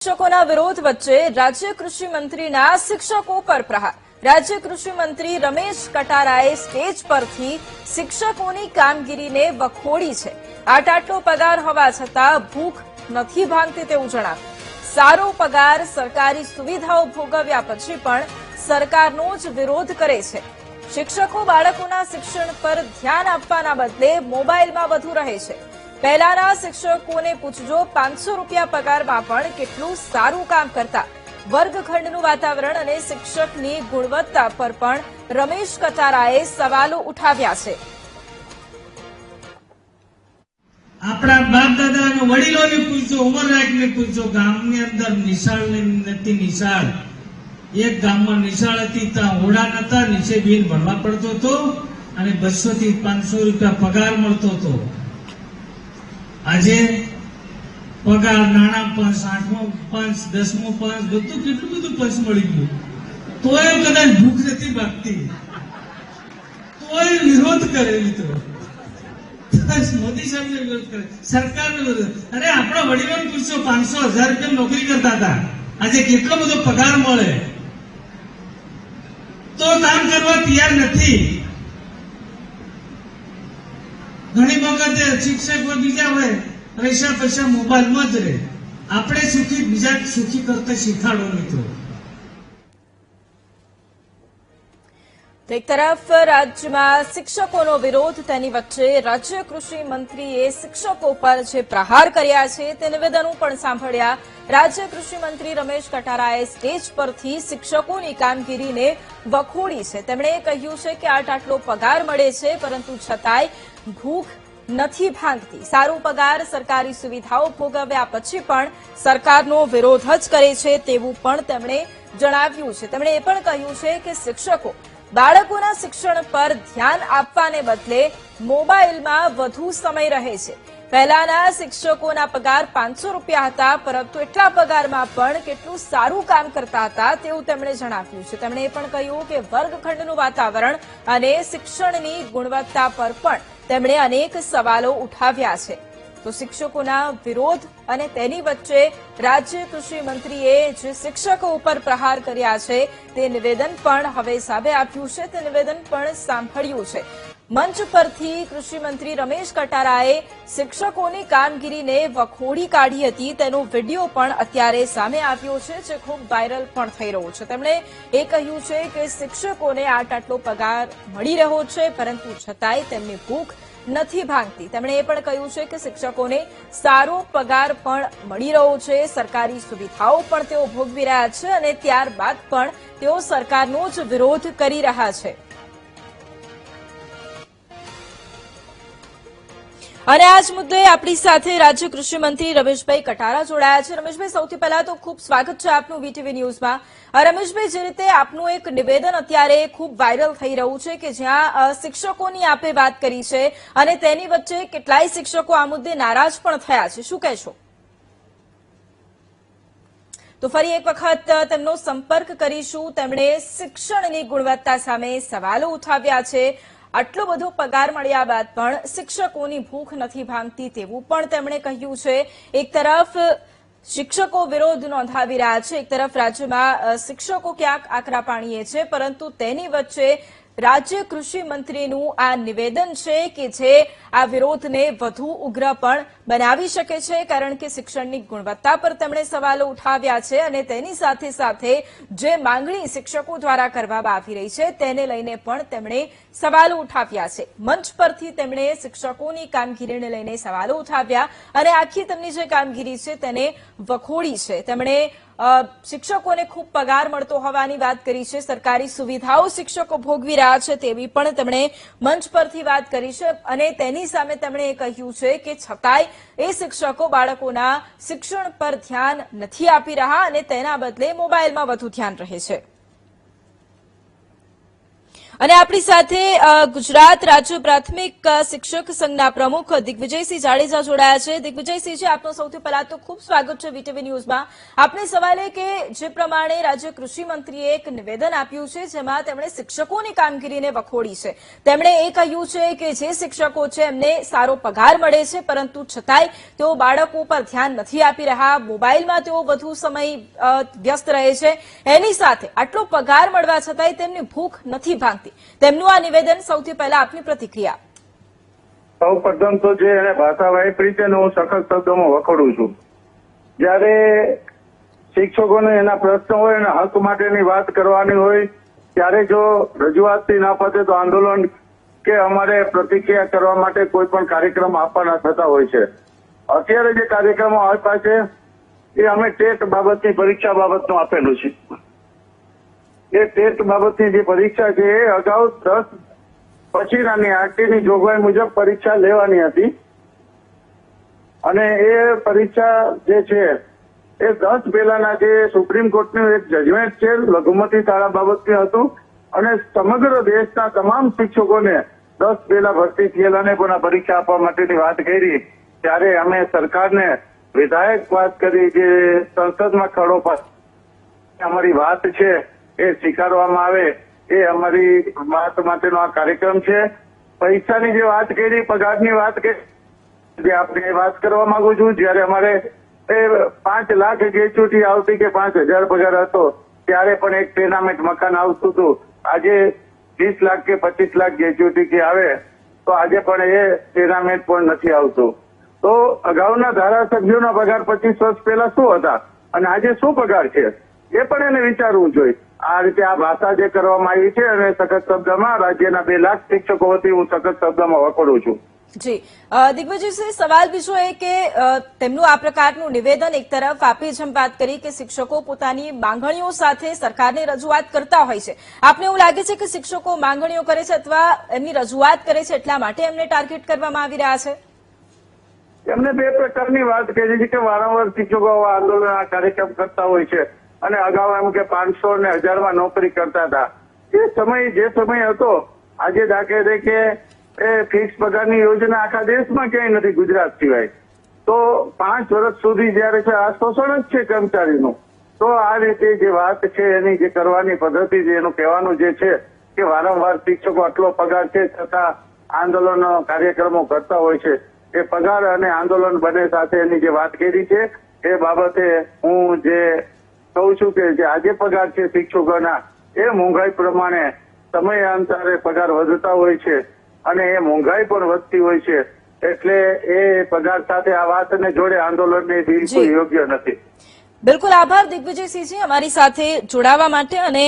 शिक्षकों विरोध वच्चे राज्य कृषि मंत्रीना शिक्षकों पर प्रहार। राज्य कृषि मंत्री रमेश कटाराए स्टेज परथी शिक्षकोनी कामगीरीने वखोड़ी छे। आटलो पगार होवा छतां भूख नथी भांगती तेवुं जणाव्युं। सारो पगार सरकारी सुविधाओं भोगव्या पछी पण सरकारनो ज विरोध करे छे। शिक्षको बाळकोना शिक्षण पर ध्यान आपवाना बदले मोबाइलमां वधु रहे छे। पहेलाना शिक्षकोने पूछजो 500 रूपिया पगारमां पण केटલું સારું કામ કરતા। વર્ગખંડનું વાતાવરણ અને શિક્ષકની ગુણવત્તા પર પણ રમેશ કટારાએ સવાલો ઉઠાવ્યા છે। આપણા બાપ દાદાના વડીલોને પૂછજો, ઉંમરલાયકને પૂછજો, ગામની અંદર નિશાળ નથી નિશાળ। એક ગામમાં નિશાળ હતી, ત્યાં ઓડા નતા, નીચે બેન ભણવા પડતો હતો અને 200 થી 500 રૂપિયા પગાર મળતો હતો। આજે પગાર નાના 5, 8મો 5, 10મો 5 બધું કેટલું બધું પંચ મળી ગયું, તોય કદાચ ભૂખ નથી ભાગતી, તોય વિરોધ કરે મિત્રો। મોદી સાહેબ ને વિરોધ કરે, સરકાર ને વિરોધ। અરે આપણા વડીલોને પૂછો, 500 1000 રૂપિયા નોકરી કરતા હતા, આજે કેટલો બધો પગાર મળે, તો કામ કરવા તૈયાર નથી। ઘણી વખત શિક્ષક બીજા હોય, પૈસા મોબાઈલમાં જ રહે। આપણે સુખી, બીજા સુખી કરતા શીખાડો મિત્રો। એક તરફ રાજ્યમાં શિક્ષકોનો વિરોધ, તેની વચ્ચે રાજ્ય કૃષિ મંત્રીએ શિક્ષકો પર જે પ્રહાર કર્યા છે તે નિવેદનો પણ સાંભળ્યા। રાજ્ય કૃષિ મંત્રી રમેશ કટારાએ સ્ટેજ પરથી શિક્ષકોની કામગીરીને વખોડી છે। તેમણે કહ્યું છે કે આટલો પગાર મળે છે, પરંતુ છતાંય ભૂખ નથી ભાંગતી। સારો પગાર, સરકારી સુવિધાઓ ભોગવ્યા પછી પણ સરકારનો વિરોધ જ કરે છે તેવું પણ તેમણે જણાવ્યું છે। તેમણે એ પણ કહ્યું છે કે શિક્ષકો બાળકોના શિક્ષણ પર ધ્યાન આપવાને બદલે મોબાઈલમાં વધુ સમય રહે છે। પહેલાના શિક્ષકોના પગાર 500 રૂપિયા હતા, પરંતુ એટલા પગારમાં પણ કેટલું સારું કામ કરતા હતા તેવું તેમણે જણાવ્યું છે। તેમણે એ પણ કહ્યું કે વર્ગખંડનું વાતાવરણ અને શિક્ષણની ગુણવત્તા પર પણ તેમણે અનેક સવાલો ઉઠાવ્યા છે। તો શિક્ષકોના વિરોધ અને તેની વચ્ચે રાજ્ય કૃષિ મંત્રીએ જે શિક્ષકો ઉપર પ્રહાર કર્યા છે તે નિવેદન પણ હવે સામે આવ્યું છે। તે નિવેદન પણ સાંભળ્યું છે। મંચ પરથી કૃષિ મંત્રી રમેશ કટારાએ શિક્ષકોની કામગીરીને વખોડી કાઢી હતી, તેનો વિડીયો પણ અત્યારે સામે આવ્યો છે, જે ખૂબ વાયરલ પણ થઈ રહ્યો છે। તેમણે એ કહ્યું છે કે શિક્ષકોને આટલો પગાર મળી રહ્યો છે, પરંતુ છતાંય તેમની ભૂખ નથી ભાંગતી। તેમણે એ પણ કહ્યું છે કે શિક્ષકોને સારો પગાર પણ મળી રહ્યો છે, સરકારી સુવિધાઓ પણ તેઓ ભોગવી રહ્યા છે અને ત્યારબાદ પણ તેઓ સરકારનો જ વિરોધ કરી રહ્યા છે। અને આ જ મુદ્દે આપણી સાથે રાજ્ય કૃષિ મંત્રી રમેશભાઈ કટારા જોડાયા છે। રમેશભાઈ, સૌથી પહેલા તો ખૂબ સ્વાગત છે આપનું વીટીવી ન્યૂઝમાં। રમેશભાઈ, જે રીતે આપનું એક નિવેદન અત્યારે ખૂબ વાયરલ થઈ રહ્યું છે કે જ્યાં શિક્ષકોની આપે વાત કરી છે અને તેની વચ્ચે કેટલાય શિક્ષકો આ મુદ્દે નારાજ પણ થયા છે, શું કહેશો? તો ફરી એક વખત તેમનો સંપર્ક કરીશું। તેમણે શિક્ષણની ગુણવત્તા સામે સવાલો ઉઠાવ્યા છે। આટલો બધો પગાર મળ્યા બાદ પણ શિક્ષકોની ભૂખ નથી ભાંગતી તેવું પણ તેમણે કહ્યું છે। એક તરફ શિક્ષકો વિરોધ નોંધાવી રહ્યા છે, એક તરફ રાજ્યમાં શિક્ષકો ક્યાંક આકરા પાણીએ છે, પરંતુ તેની વચ્ચે રાજ્ય કૃષિ મંત્રીનું આ નિવેદન છે કે જે આ વિરોધને વધુ ઉગ્ર પણ બનાવી શકે છે, કારણ કે શિક્ષણની ગુણવત્તા પર તેમણે સવાલો ઉઠાવ્યા છે અને તેની સાથે સાથે જે માંગણી શિક્ષકો દ્વારા કરવામાં આવી રહી છે તેને લઈને પણ તેમણે સવાલો ઉઠાવ્યા છે। મંચ પરથી તેમણે શિક્ષકોની કામગીરીને લઈને સવાલો ઉઠાવ્યા અને આખી તેમની જે કામગીરી છે તેને વખોડી છે। તેમણે શિક્ષકોને ખૂબ પગાર મળતો હોવાની વાત કરી છે, સરકારી સુવિધાઓ શિક્ષકો ભોગવી રહ્યા છે તેવી પણ તેમણે મંચ પરથી વાત કરી છે અને તેની સામે તેમણે એ કહ્યું છે કે છતાંય એ શિક્ષકો બાળકોના શિક્ષણ પર ધ્યાન નથી આપી રહ્યા અને તેના બદલે મોબાઈલમાં વધુ ધ્યાન રહે છે। અને આપણી સાથે ગુજરાત રાજ્ય પ્રાથમિક શિક્ષક સંઘના પ્રમુખ દિગ્વિજયસિંહ જાડેજા જોડાયા છે. દિગ્વિજયસિંહજી, આપનું સૌથી પહેલા તો ખૂબ સ્વાગત છે વીટીવી ન્યૂઝમાં. આપને સવાલ એ કે જે પ્રમાણે રાજ્ય કૃષિ મંત્રીએ એક નિવેદન આપ્યું છે જેમાં તેમણે શિક્ષકોની કામગીરીને વખોડી છે. તેમણે એ કહ્યું છે કે જે શિક્ષકો છે એમને સારો પગાર મળે છે, પરંતુ છતાંય તેઓ બાળકો પર ધ્યાન નથી આપી રહ્યા, મોબાઈલમાં તેઓ વધુ સમય વ્યસ્ત રહે છે. એની સાથે આટલો પગાર મળવા છતાંય તેમની ભૂખ નથી ભાંગતી. તેમનું આ નિવેદન, સૌથી પહેલા આપની પ્રતિક્રિયા. સૌ પ્રથમ તો જે એને ભાષા વાપરી છે હું સખત શબ્દોમાં વખોડું છું. જયારે શિક્ષકોને એના પ્રશ્નો હોય અને હક માટેની વાત કરવાની હોય ત્યારે જો રજૂઆતથી ના પતે તો આંદોલન કે અમારે પ્રતિક્રિયા કરવા માટે કોઈ પણ કાર્યક્રમ આપવાના થતા હોય છે. અત્યારે જે કાર્યક્રમો આપ્યા છે એ અમે ટેટ બાબતની પરીક્ષા બાબતનું આપેલું છે. એ ટેટ બાબતની જે પરીક્ષા છે એ અગાઉ 10 પછીનાની આરટીની જોગવાઈ મુજબ પરીક્ષા લેવાની હતી અને એ પરીક્ષા જે છે એ 10 પહેલાના જે સુપ્રીમ કોર્ટનું એક જજમેન્ટ છે લઘુમતી શાળા બાબતનું હતું અને સમગ્ર દેશના તમામ શિક્ષકોને 10 પહેલા ભરતી થયેલાને પણ આ પરીક્ષા આપવા માટેની વાત કરી ત્યારે અમે સરકારને વિધાયક વાત કરી કે સંસદમાં ખરડો પાસ અમારી વાત છે એ સ્વીકારવામાં આવે એ અમારી વાત માટેનો આ કાર્યક્રમ છે. પૈસાની જે વાત કરી, પગારની વાત કરી, જે આપણે વાત કરવા માંગુ છું. જયારે અમારે એ 5 લાખ ગ્રેચ્યુટી આવતી કે 5,000 પગાર હતો ત્યારે પણ એક ટેનામેન્ટ મકાન આવતું હતું. આજે 20 લાખ કે 25 લાખ ગ્રેચ્યુટી કે આવે તો આજે પણ એ ટેનામેન્ટ પણ નથી આવતું. તો અગાઉના ધારાસભ્યોના પગાર 25 વર્ષ પહેલા શું હતા અને આજે શું પગાર છે એ પણ એને વિચારવું જોઈએ. આ રીતે આ ભાષા જે કરવામાં આવી છે અને સખત શબ્દમાં રાજ્યના 2 લાખ શિક્ષકો વતી હું સખત શબ્દમાં વખોડું છું. જી દિગ્વિજયસિંહ, સવાલ બીજો એ કે તેમનું આ પ્રકારનું નિવેદન એક તરફ આપી જેમ વાત કરી કે શિક્ષકો પોતાની માંગણીઓ સાથે સરકારને રજૂઆત કરતા હોય છે. આપને એવું લાગે છે કે શિક્ષકો માંગણીઓ કરે છે અથવા એમની રજૂઆત કરે છે એટલા માટે એમને ટાર્ગેટ કરવામાં આવી રહ્યા છે? એમને 2 પ્રકારની વાત કરી છે કે વારંવાર શિક્ષકો આંદોલન કાર્યક્રમ કરતા હોય છે અને અગાઉ એમ કે 500 ને 1000માં નોકરી કરતા હતા. જે સમય હતો આજે દાખલા તરીકે એ ફિક્સ પગારની યોજના આખા દેશમાં ક્યાંય નથી ગુજરાત સિવાય. તો 5 વર્ષ સુધી જયારે છે આ શોષણ જ છે કર્મચારીનું. તો આ રીતે જે વાત છે એની જે કરવાની પદ્ધતિ છે એનું કહેવાનું જે છે કે વારંવાર શિક્ષકો આટલો પગાર છે છતાં આંદોલનો કાર્યક્રમો કરતા હોય છે. એ પગાર અને આંદોલન બંને સાથે એની જે વાત કરી છે એ બાબતે હું જે કહું છું કે જે આજે પગાર છે શિક્ષકોના એ મોંઘાઈ પ્રમાણે સમયાંતરે પગાર વધતા હોય છે અને એ મોંઘાઈ પણ વધતી હોય છે. એટલે એ પગાર સાથે આ વાતને જોડે આંદોલનને બિલકુલ યોગ્ય નથી. બિલકુલ આભાર દિગ્વિજયસિંહજી અમારી સાથે જોડાવા માટે. અને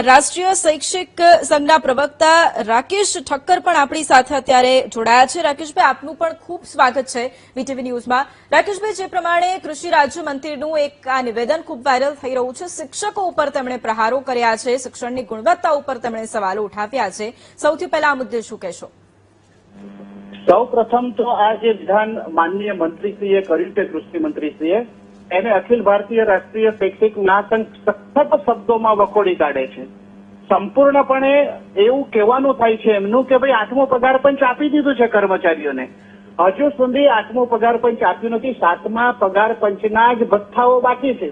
રાષ્ટ્રીય શૈક્ષિક સંઘના પ્રવક્તા રાકેશ ઠક્કર પણ આપણી સાથે અત્યારે જોડાયા છે. રાકેશભાઈ, આપનું પણ ખૂબ સ્વાગત છે વીટીવી ન્યૂઝમાં. રાકેશભાઈ, જે પ્રમાણે કૃષિ રાજ્યમંત્રીનું એક આ નિવેદન ખૂબ વાયરલ થઈ રહ્યું છે, શિક્ષકો ઉપર તેમણે પ્રહારો કર્યા છે, શિક્ષણની ગુણવત્તા ઉપર તેમણે સવાલો ઉઠાવ્યા છે, સૌથી પહેલા આ મુદ્દે શું કહેશો? સૌ પ્રથમ તો આ જે વિધાન માનનીય મંત્રીશ્રીએ કર્યું છે કૃષિ મંત્રીશ્રીએ એને અખિલ ભારતીય રાષ્ટ્રીય શૈક્ષિક મહાસંઘ સખત શબ્દોમાં વખોડી કાઢે છે. સંપૂર્ણપણે એવું કહેવાનું થાય છે એમનું કે ભાઈ 8મો પગાર પંચ આપી દીધું છે કર્મચારીઓને. હજુ સુધી 8મો પગાર પંચ આપ્યું નથી. 7મા પગાર પંચના જ ભથ્થાઓ બાકી છે.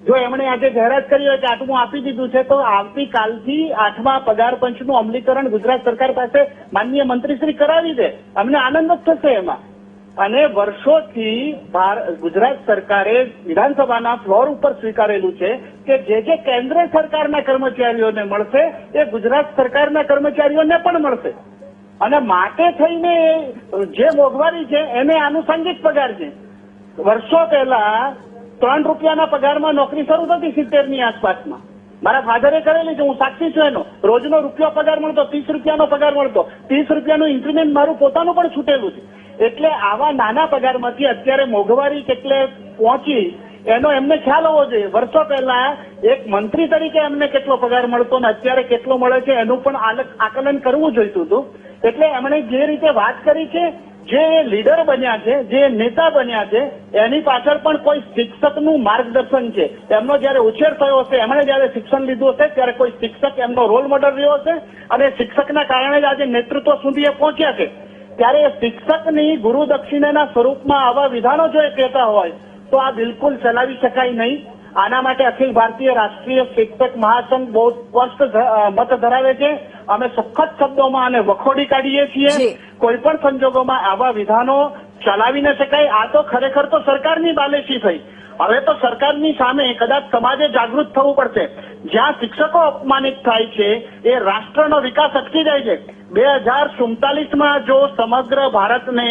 જો એમણે આજે જાહેરાત કરી હોય કે 8મું આપી દીધું છે તો આવતીકાલથી 8મા પગાર પંચનું અમલીકરણ ગુજરાત સરકાર પાસે માનનીય મંત્રીશ્રી કરાવી દે. અમને આનંદ જ થશે એમાં. અને વર્ષોથી ગુજરાત સરકારે વિધાનસભાના ફ્લોર ઉપર સ્વીકારેલું છે કે જે કેન્દ્ર સરકારના કર્મચારીઓને મળશે એ ગુજરાત સરકારના કર્મચારીઓને પણ મળશે. અને માટે થઈને જે મોંઘવારી છે એને આનુષંગિક પગાર છે. વર્ષો પહેલા 3 રૂપિયાના પગારમાં નોકરી શરૂ થતી 70ની આસપાસમાં. મારા ફાધરે કરેલી છે, હું સાક્ષી છું એનો. રોજનો રૂપિયો પગાર મળતો, 30 રૂપિયાનો પગાર મળતો. 30 રૂપિયાનું ઇન્ક્રીમેન્ટ મારું પોતાનું પણ છૂટેલું છે. એટલે આવા નાના પગારમાંથી અત્યારે મોંઘવારી કેટલે પહોંચી એનો એમને ખ્યાલ હોવો જોઈએ. વર્ષો પહેલા એક મંત્રી તરીકે એમને કેટલો પગાર મળતો ને અત્યારે કેટલો મળે છે એનું પણ આકલન કરવું જોઈતું હતું. એટલે એમણે જે રીતે વાત કરી છે જે લીડર બન્યા છે, જે નેતા બન્યા છે, એની પાછળ પણ કોઈ શિક્ષકનું માર્ગદર્શન છે. એમનો જયારે ઉછેર થયો હશે, એમણે જયારે શિક્ષણ લીધું હશે, ત્યારે કોઈ શિક્ષક એમનો રોલ મોડલ રહ્યો હશે અને શિક્ષકના કારણે જ આજે નેતૃત્વ સુધી એ પહોંચ્યા છે. ત્યારે શિક્ષકની ગુરુ દક્ષિણાના સ્વરૂપમાં આવા વિધાનો જો એ કહેતા હોય તો આ બિલકુલ ચલાવી શકાય નહીં. આના માટે અખિલ ભારતીય રાષ્ટ્રીય શિક્ષક મહાસંઘ બહુ સ્પષ્ટ મત ધરાવે છે. અમે સખત શબ્દોમાં આને વખોડી કાઢીએ છીએ. જી. કોઈ પણ સંજોગોમાં આવા વિધાનો ચલાવી ન શકાય. આ તો ખરેખર તો સરકારની બાલેશી થઈ. હવે તો સરકારની સામે કદાચ સમાજે જાગૃત થવું પડશે. જ્યાં શિક્ષકો અપમાનિત થાય છે એ રાષ્ટ્રનો વિકાસ અટકી જાય છે. 2047માં જો સમગ્ર ભારતને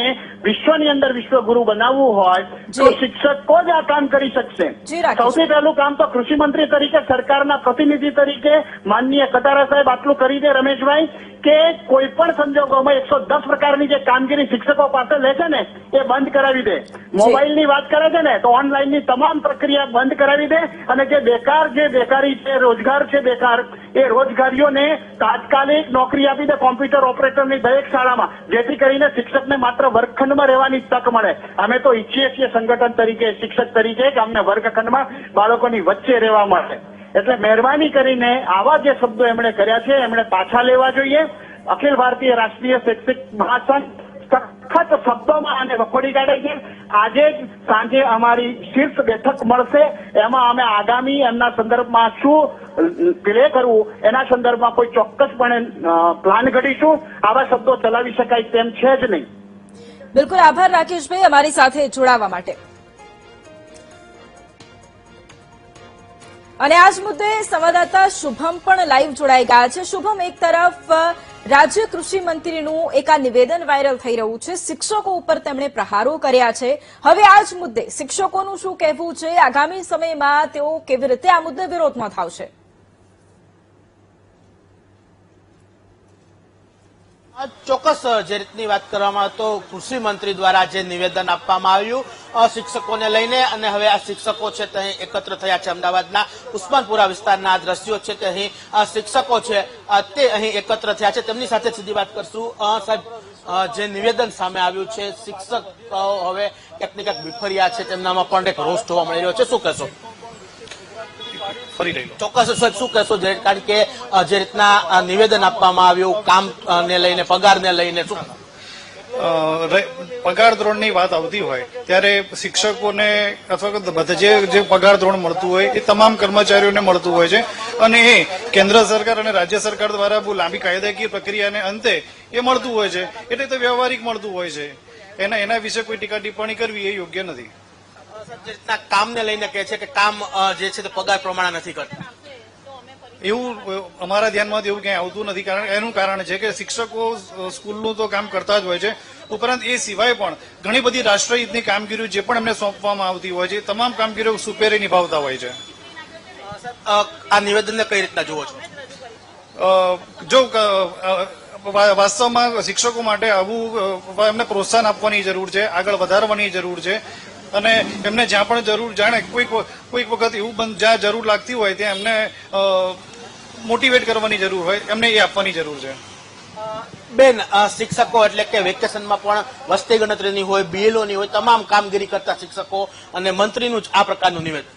વિશ્વની અંદર વિશ્વગુરુ બનાવવું હોય તો જી. શિક્ષકો જ આ કામ કરી શકશે. જી, રાકેશ. સૌથી પહેલું કામ તો કૃષિ મંત્રી તરીકે, સરકારના પ્રતિનિધિ તરીકે માનનીય કટારા સાહેબ આટલું કરી દે રમેશભાઈ, કે કોઈ પણ સંજોગોમાં 110 પ્રકારની જે કામગીરી શિક્ષકો પાસે લે છે ને એ બંધ કરાવી દે. મોબાઈલની વાત કરે છે ને તો ઓનલાઈનની તમામ પ્રક્રિયા બંધ કરાવી દે અને જે બેકારી છે, રોજગાર છે બેકાર, એ રોજગારીઓને તાત્કાલિક નોકરી આપી દે કોમ્પ્યુટર ઓપરેટરની દરેક શાળામાં, જેથી કરીને શિક્ષકને માત્ર વર્ગખંડમાં રહેવાની તક મળે. અમે તો ઈચ્છીએ છીએ સંગઠન તરીકે, શિક્ષક તરીકે, કે અમને વર્ગખંડમાં બાળકોની વચ્ચે રહેવા મળે. એટલે મહેરબાની કરીને આવા જે શબ્દો એમણે કર્યા છે એમણે પાછા લેવા જોઈએ. અખિલ ભારતીય રાષ્ટ્રીય શિક્ષક મહાસંઘ સખત શબ્દોમાં આને વખોડી કાઢે છે. આજે જ સાંજે અમારી શીર્ષ બેઠક મળશે. એમાં અમે આગામી એમના સંદર્ભમાં શું પ્લે કરવું એના સંદર્ભમાં કોઈ ચોક્કસપણે પ્લાન ઘડીશું. આવા શબ્દો ચલાવી શકાય તેમ છે જ નહીં. બિલકુલ, આભાર રાકેશભાઈ અમારી સાથે જોડાવા માટે. અને આ જ મુદ્દે સંવાદદાતા શુભમ પણ લાઈવ જોડાઈ ગયા છે. શુભમ, એક તરફ રાજ્ય કૃષિ મંત્રીનું એક આ નિવેદન વાયરલ થઈ રહ્યું છે. શિક્ષકો ઉપર તેમણે પ્રહારો કર્યા છે. હવે આ જ મુદ્દે શિક્ષકોનું શું કહેવું છે? આગામી સમયમાં તેઓ કેવી રીતે આ મુદ્દે વિરોધમાં થાવશે? ચોક્કસ જે રીતની વાત કરવામાં તો કૃષિ મંત્રી દ્વારા જે નિવેદન આપવામાં આવ્યું શિક્ષકોને લઈને, અને હવે આ શિક્ષકો છે તે અહીં એકત્ર થયા છે. અમદાવાદના ઉસ્માનપુરા વિસ્તારના આ દ્રશ્યો છે તે અહીં શિક્ષકો છે તે અહીં એકત્ર થયા છે. તેમની સાથે સીધી વાત કરશું. સાહેબ, જે નિવેદન સામે આવ્યું છે, શિક્ષક હવે ક્યાંક ને ક્યાંક વિફર્યા છે, તેમનામાં પણ એક રોષ જોવા મળી રહ્યો છે, શું કહેશો? ચોક્કસ સાહેબ, શું કહેશો? કારણ કે જે રીતના નિવેદન આપવામાં આવ્યું કામ ને લઈને, પગારને લઈને, શું પગાર ધોરણની વાત આવતી હોય ત્યારે શિક્ષકોને અથવા બધા જે પગાર ધોરણ મળતું હોય એ તમામ કર્મચારીઓને મળતું હોય છે, અને એ કેન્દ્ર સરકાર અને રાજ્ય સરકાર દ્વારા બહુ લાંબી કાયદાકીય પ્રક્રિયાને અંતે એ મળતું હોય છે. એટલે તો વ્યવહારિક મળતું હોય છે. એના વિશે કોઈ ટીકા ટિપ્પણી કરવી એ યોગ્ય નથી. જે રીતના કામને લઈને કહે છે કે કામ જે છે તે પગાર પ્રમાણે નથી કરતા, એવું અમારા ધ્યાનમાં એવું ક્યાંય આવતું નથી. કારણ એનું કારણ છે કે શિક્ષકો સ્કૂલનું તો કામ કરતા જ હોય છે, ઉપરાંત એ સિવાય પણ ઘણી બધી રાષ્ટ્રહિતની કામગીરીઓ જે પણ એમને સોંપવામાં આવતી હોય છે તમામ કામગીરીઓ સુપેરે નિભાવતા હોય છે. આ નિવેદનને કઈ રીતના જુઓ છો? જો વાસ્તવમાં શિક્ષકો માટે આવું એમને પ્રોત્સાહન આપવાની જરૂર છે, આગળ વધારવાની જરૂર છે, અને એમને જ્યાં પણ જરૂર જાણે કોઈક વખત એવું જ્યાં જરૂર લાગતી હોય ત્યાં એમને મોટિવેટ કરવાની જરૂર હોય, એમને એ આપવાની જરૂર છે. બેન, શિક્ષકો એટલે કે વેકેશનમાં પણ વસ્તી ગણતરીની હોય, બીએલઓની હોય, તમામ કામગીરી કરતા શિક્ષકો અને મંત્રીનું જ આ પ્રકારનું નિવેદન.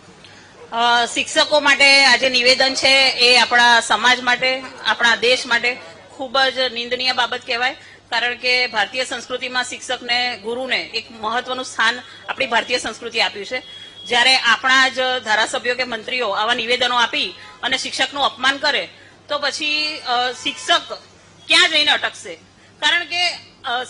શિક્ષકો માટે આજે નિવેદન છે એ આપણા સમાજ માટે, આપણા દેશ માટે ખૂબ જ નિંદનીય બાબત કહેવાય. કારણ કે ભારતીય સંસ્કૃતિમાં શિક્ષકને, ગુરુને એક મહત્વનું સ્થાન આપણી ભારતીય સંસ્કૃતિ આપ્યું છે. જ્યારે આપણા જ ધારાસભ્યો કે મંત્રીઓ આવા નિવેદનો આપી અને શિક્ષકનું અપમાન કરે તો પછી શિક્ષક ક્યાં જઈને અટકશે? કારણ કે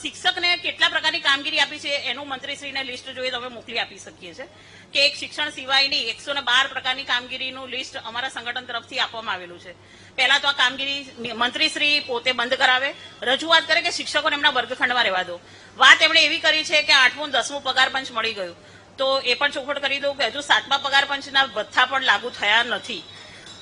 શિક્ષકને કેટલા પ્રકારની કામગીરી આપી છે એનું મંત્રીશ્રીને લિસ્ટ જોઈએ તો અમે મોકલી આપી શકીએ છીએ કે એક શિક્ષણ સિવાયની 112 પ્રકારની કામગીરીનું લિસ્ટ અમારા સંગઠન તરફથી આપવામાં આવેલું છે. પહેલા તો આ કામગીરી મંત્રીશ્રી પોતે બંધ કરાવે, રજૂઆત કરે કે શિક્ષકોને એમના વર્ગખંડમાં રહેવા દો. વાત એમણે એવી કરી છે કે 8મું 10મું પગાર પંચ મળી ગયું, તો એ પણ ચોખવટ કરી દઉં કે હજુ 7મા પગાર પંચના ભથ્થા પણ લાગુ થયા નથી.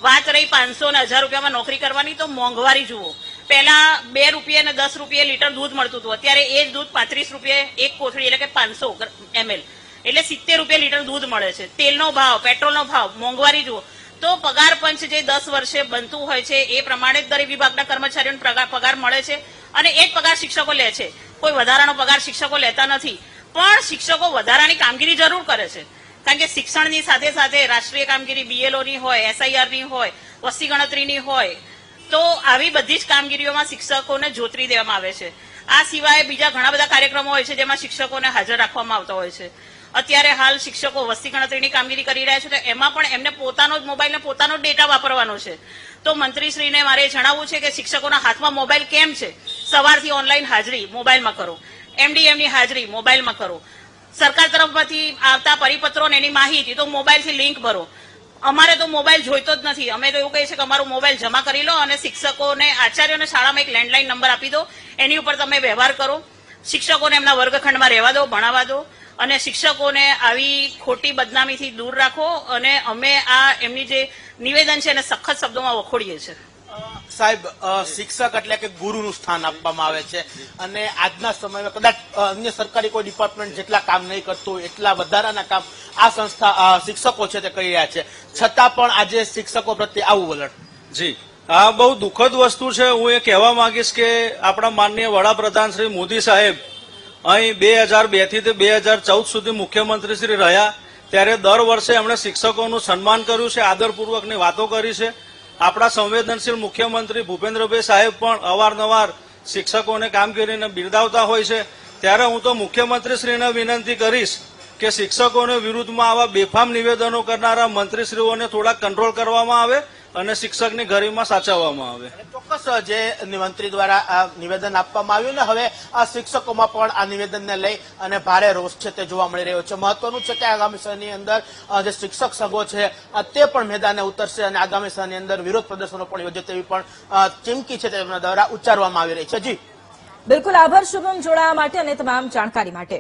વાત રહી 500 અને 1000 રૂપિયામાં નોકરી કરવાની, તો મોંઘવારી જુઓ. પહેલા 2 રૂપિયા અને 10 રૂપિયા લીટર દૂધ મળતું હતું, અત્યારે એ જ દૂધ 35 રૂપિયા એક કોથળી એટલે કે 500 ml એટલે 70 રૂપિયા લીટર દૂધ મળે છે. તેલનો ભાવ, પેટ્રોલનો ભાવ, મોંઘવારી જુઓ. તો પગાર પંચ જે 10 વર્ષે બનતું હોય છે એ પ્રમાણે જ દરેક વિભાગના કર્મચારીઓને પગાર મળે છે. અને એ જ પગાર શિક્ષકો લે છે. કોઈ વધારાનો પગાર શિક્ષકો લેતા નથી, પણ શિક્ષકો વધારાની કામગીરી જરૂર કરે છે. કારણ કે શિક્ષણની સાથે સાથે રાષ્ટ્રીય કામગીરી BLOની હોય, SIRની હોય, વસ્તી ગણતરીની હોય, તો આવી બધી જ કામગીરીઓમાં શિક્ષકોને જોતરી દેવામાં આવે છે. આ સિવાય બીજા ઘણા બધા કાર્યક્રમો હોય છે જેમાં શિક્ષકોને હાજર રાખવામાં આવતા હોય છે. અત્યારે હાલ શિક્ષકો વસ્તી ગણતરીની કામગીરી કરી રહ્યા છે, તો એમાં પણ એમને પોતાનો જ મોબાઈલ ને પોતાનો જ ડેટા વાપરવાનો છે. તો મંત્રીશ્રીને મારે જણાવવું છે કે શિક્ષકોના હાથમાં મોબાઈલ કેમ છે? સવારથી ઓનલાઈન હાજરી મોબાઈલમાં કરો, MDMની હાજરી મોબાઈલમાં કરો, સરકાર તરફથી આવતા પરિપત્રો અને એની માહિતી તો મોબાઈલથી લિંક ભરો. અમારે તો મોબાઈલ જોઈતો જ નથી. અમે તો એવું કહીએ છીએ કે અમારો મોબાઈલ જમા કરી લો અને શિક્ષકોને, આચાર્યોને શાળામાં એક લેન્ડલાઇન નંબર આપી દો, એની ઉપર તમે વ્યવહાર કરો. શિક્ષકોને એમના વર્ગખંડમાં રહેવા દો, ભણાવવા દો, અને શિક્ષકોને આવી ખોટી બદનામીથી દૂર રાખો. અને અમે આ એમની જે નિવેદન છે એને સખત શબ્દોમાં વખોડીએ છીએ. સાહેબ, શિક્ષક એટલે કે ગુરુનું સ્થાન આપવામાં આવે છે અને આજના સમયમાં કદાચ અન્ય સરકારી કોઈ ડિપાર્ટમેન્ટ જેટલા કામ નહીં કરતું હોય એટલા વધારાના કામ આ સંસ્થા શિક્ષકો છે તે કરી રહ્યા છે. છતાં પણ આજે શિક્ષકો પ્રત્યે આવું વલણ. જી, આ બહુ દુઃખદ વસ્તુ છે. હું એ કહેવા માંગીશ કે આપણા માનનીય વડાપ્રધાન શ્રી મોદી સાહેબ અહીં 2002 થી 2014 સુધી મુખ્યમંત્રી શ્રી રહ્યા, ત્યારે દર વર્ષે એમણે શિક્ષકોનું સન્માન કર્યું છે, આદરપૂર્વકની વાતો કરી છે. આપણા સંવેદનશીલ મુખ્યમંત્રી ભૂપેન્દ્રભાઈ સાહેબ પણ અવારનવાર શિક્ષકોને કામગીરીને બિરદાવતા હોય છે. ત્યારે હું તો મુખ્યમંત્રીશ્રીને વિનંતી કરીશ કે શિક્ષકોને વિરુદ્ધમાં આવા બેફામ નિવેદનો કરનારા મંત્રીશ્રીઓને થોડા કંટ્રોલ કરવામાં આવે અને શિક્ષકની ગરિમા સાચવવામાં આવે. ચોક્કસ જે મંત્રી દ્વારા આ નિવેદન આપવામાં આવ્યું ને હવે આ શિક્ષકોમાં પણ આ નિવેદનને લઈ અને ભારે રોષ છે તે જોવા મળી રહ્યો છે. મહત્વનું છે કે આગામી સમયની અંદર જે શિક્ષક સંઘો છે તે પણ મેદાને ઉતરશે અને આગામી સમયની અંદર વિરોધ પ્રદર્શનો પણ યોજે તેવી પણ ચીમકી છે તેમના દ્વારા ઉચ્ચારવામાં આવી રહી છે. જી બિલકુલ, આભાર શુભમ જોડાવા માટે અને તમામ જાણકારી માટે.